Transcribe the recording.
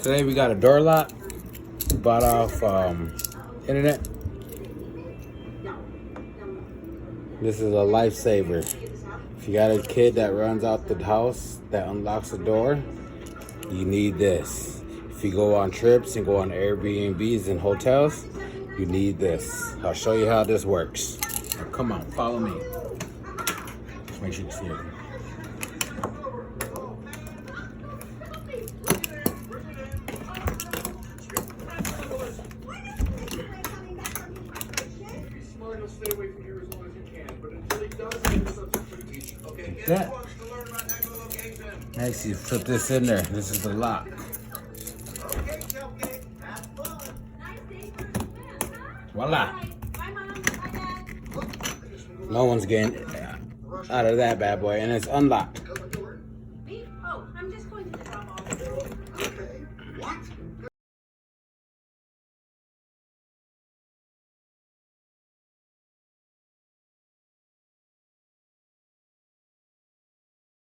Today we got a door lock. Bought off internet. This is a lifesaver. If you got a kid that runs out the house that unlocks the door, you need this. If you go on trips and go on Airbnbs and hotels, you need this. I'll show you how this works. Now, come on, follow me. Just make sure you see it. That. Next, you flip this in there. This is the lock. Voila. No one's getting out of that bad boy, and it's unlocked.